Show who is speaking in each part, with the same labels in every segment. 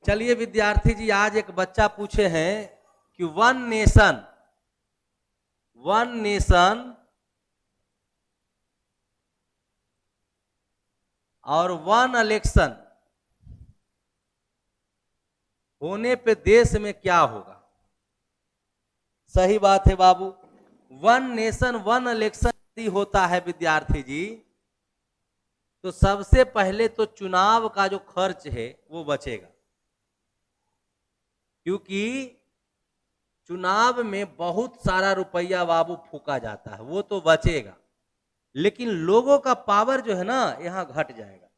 Speaker 1: चलिए विद्यार्थी जी, आज एक बच्चा पूछे हैं कि वन नेशन और वन इलेक्शन होने पे देश में क्या होगा। सही बात है बाबू। वन नेशन वन इलेक्शन यदि होता है विद्यार्थी जी, तो सबसे पहले तो चुनाव का जो खर्च है वो बचेगा, क्योंकि चुनाव में बहुत सारा रुपया बाबू फूका जाता है, वो तो बचेगा, लेकिन लोगों का पावर जो है ना यहां घट जाएगा।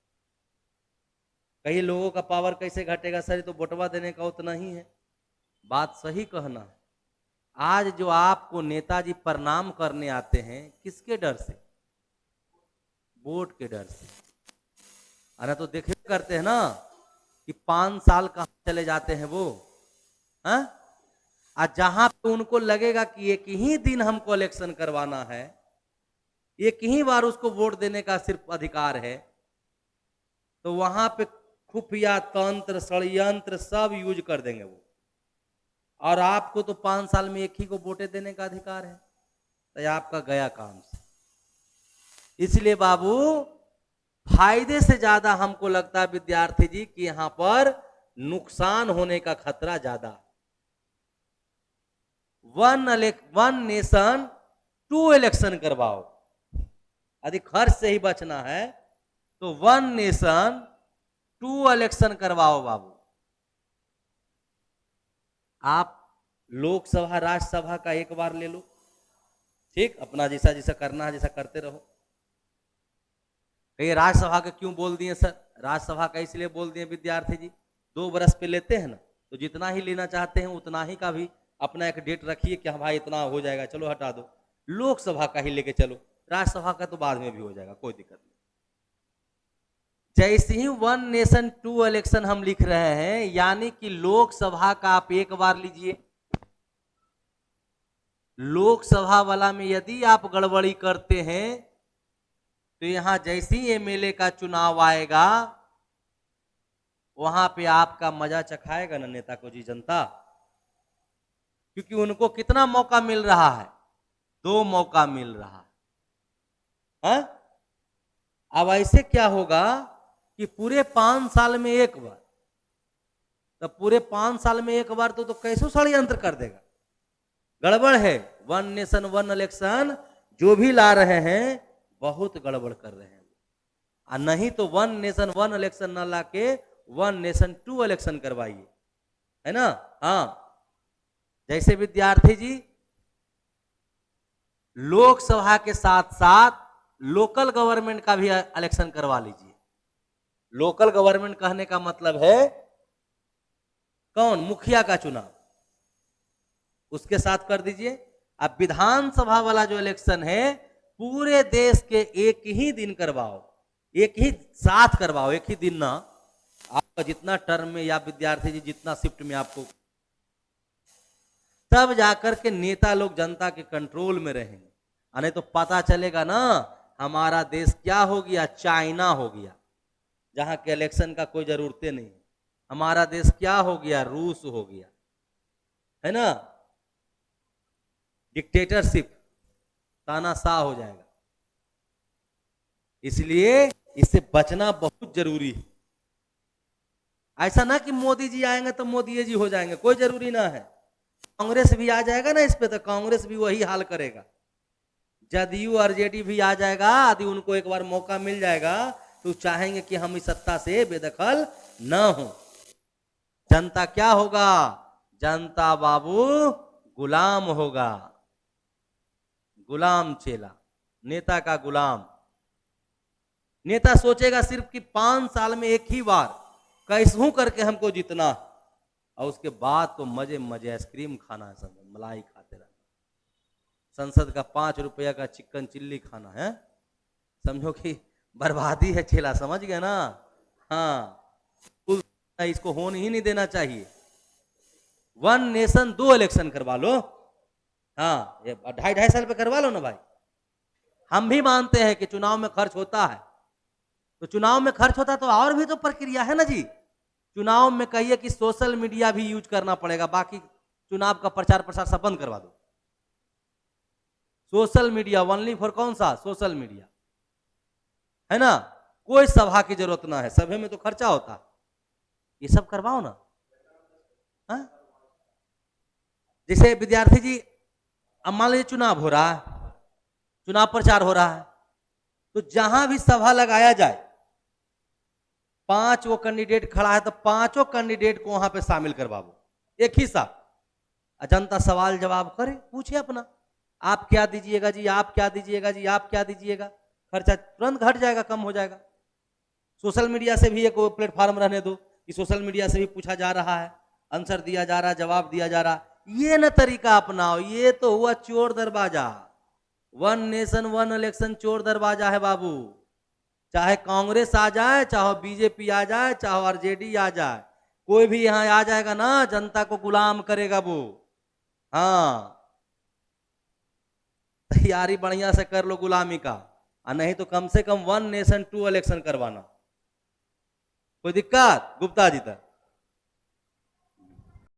Speaker 1: कई लोगों का पावर कैसे घटेगा सर, तो वोटवा देने का उतना ही है। बात सही कहना है। आज जो आपको नेताजी प्रणाम करने आते हैं, किसके डर से? वोट के डर से। अरे तो देखे करते हैं ना कि 5 साल कहां चले जाते हैं वो, हाँ? आज जहां पे उनको लगेगा कि एक ही दिन हमको इलेक्शन करवाना है, एक ही बार उसको वोट देने का सिर्फ अधिकार है, तो वहां पे खुफिया तंत्र षड्यंत्र सब यूज कर देंगे वो। और आपको तो 5 साल में एक ही को वोटे देने का अधिकार है, तो आपका गया काम से। इसलिए बाबू फायदे से ज्यादा हमको लगता है विद्यार्थी जी कि यहां पर नुकसान होने का खतरा ज्यादा। वन नेशन 2 इलेक्शन करवाओ, यदि खर्च से ही बचना है तो वन नेशन 2 इलेक्शन करवाओ बाबू। आप लोकसभा राज्यसभा का एक बार ले लो, ठीक, अपना जैसा जैसा करना है जैसा करते रहो। कहीं राज्यसभा के क्यों बोल दिए सर? राज्यसभा का इसलिए बोल दिए विद्यार्थी जी, 2 बरस पे लेते हैं ना, तो जितना ही लेना चाहते हैं उतना ही का भी अपना एक डेट रखिए कि हाँ भाई इतना हो जाएगा, चलो हटा दो। लोकसभा का ही लेके चलो, राज्यसभा का तो बाद में भी हो जाएगा, कोई दिक्कत नहीं। जैसे ही वन नेशन 2 इलेक्शन हम लिख रहे हैं, यानी कि लोकसभा का आप एक बार लीजिए, लोकसभा वाला में यदि आप गड़बड़ी करते हैं तो यहां जैसे ही एमएलए का चुनाव आएगा, वहां पे आपका मजा चखाएगा ना नेता को जी जनता, क्योंकि उनको कितना मौका मिल रहा है? 2 मौका मिल रहा है। अब ऐसे क्या होगा कि पूरे 5 साल में एक बार, तो पूरे 5 साल में एक बार तो कैसे षड्यंत्र कर देगा? गड़बड़ है। वन नेशन वन इलेक्शन जो भी ला रहे हैं बहुत गड़बड़ कर रहे हैं, और नहीं तो वन नेशन वन इलेक्शन ना लाके वन नेशन 2 इलेक्शन करवाइए, है ना। हाँ, जैसे विद्यार्थी जी लोकसभा के साथ साथ लोकल गवर्नमेंट का भी इलेक्शन करवा लीजिए। लोकल गवर्नमेंट कहने का मतलब है कौन? मुखिया का चुनाव, उसके साथ कर दीजिए। अब विधानसभा वाला जो इलेक्शन है पूरे देश के एक ही दिन करवाओ, एक ही साथ करवाओ, एक ही दिन ना। आपका जितना टर्म में या विद्यार्थी जी जितना शिफ्ट में आपको, तब जाकर के नेता लोग जनता के कंट्रोल में रहेंगे। नहीं तो पता चलेगा ना हमारा देश क्या हो गया, चाइना हो गया, जहां के इलेक्शन का कोई जरूरत नहीं। हमारा देश क्या हो गया, रूस हो गया, है ना, डिक्टेटरशिप, तानाशाह हो जाएगा। इसलिए इससे बचना बहुत जरूरी है। ऐसा ना कि मोदी जी आएंगे तो मोदी जी हो जाएंगे, कोई जरूरी ना है। कांग्रेस भी आ जाएगा ना इस पे, तो कांग्रेस भी वही हाल करेगा। जदयू आरजेडी भी आ जाएगा, यदि उनको एक बार मौका मिल जाएगा तो चाहेंगे कि हम इस सत्ता से बेदखल न हो। जनता क्या होगा? जनता बाबू गुलाम होगा, गुलाम चेला, नेता का गुलाम। नेता सोचेगा सिर्फ कि 5 साल में एक ही बार कैसहू करके हमको जीतना, और उसके बाद तो मजे मजे आइसक्रीम खाना है, सब मलाई खाते रहना, संसद का 5 रुपया का चिकन चिल्ली खाना है। समझो कि बर्बादी है चेला, समझ गए ना। हाँ, इसको होने ही नहीं देना चाहिए। वन नेशन 2 इलेक्शन करवा लो। हाँ, ये 2.5 साल पे करवा लो ना भाई। हम भी मानते हैं कि चुनाव में खर्च होता है, तो चुनाव में खर्च होता है तो और भी तो प्रक्रिया है ना जी। चुनाव में कहिए कि सोशल मीडिया भी यूज करना पड़ेगा, बाकी चुनाव का प्रचार प्रसार सब बंद करवा दो। सोशल मीडिया ओनली फॉर कौन सा? सोशल मीडिया, है ना। कोई सभा की जरूरत ना है, सभा में तो खर्चा होता, ये सब करवाओ ना। हा? जैसे विद्यार्थी जी, अब मान लीजिए चुनाव हो रहा है, चुनाव प्रचार हो रहा है, तो जहां भी सभा लगाया जाए, 5 वो कैंडिडेट खड़ा है तो 5 कैंडिडेट को वहां पे शामिल करवाओ, एक ही साथ। जनता सवाल जवाब करे, पूछे अपना, आप क्या दीजिएगा जी, आप क्या दीजिएगा जी, आप क्या दीजिएगा, खर्चा तुरंत घट जाएगा, कम हो जाएगा। सोशल मीडिया से भी एक प्लेटफॉर्म रहने दो कि सोशल मीडिया से भी पूछा जा रहा है, आंसर दिया जा रहा है, जवाब दिया जा रहा है। ये न तरीका अपनाओ, ये तो हुआ चोर दरवाजा। वन नेशन वन इलेक्शन चोर दरवाजा है बाबू। चाहे कांग्रेस आ जाए, चाहे बीजेपी आ जाए, चाहे आरजेडी आ जाए, कोई भी यहाँ आ जाएगा ना, जनता को गुलाम करेगा वो। हाँ, तैयारी बढ़िया से कर लो गुलामी का, और नहीं तो कम से कम 1 नेशन 2 इलेक्शन करवाना। कोई दिक्कत गुप्ता जी तक?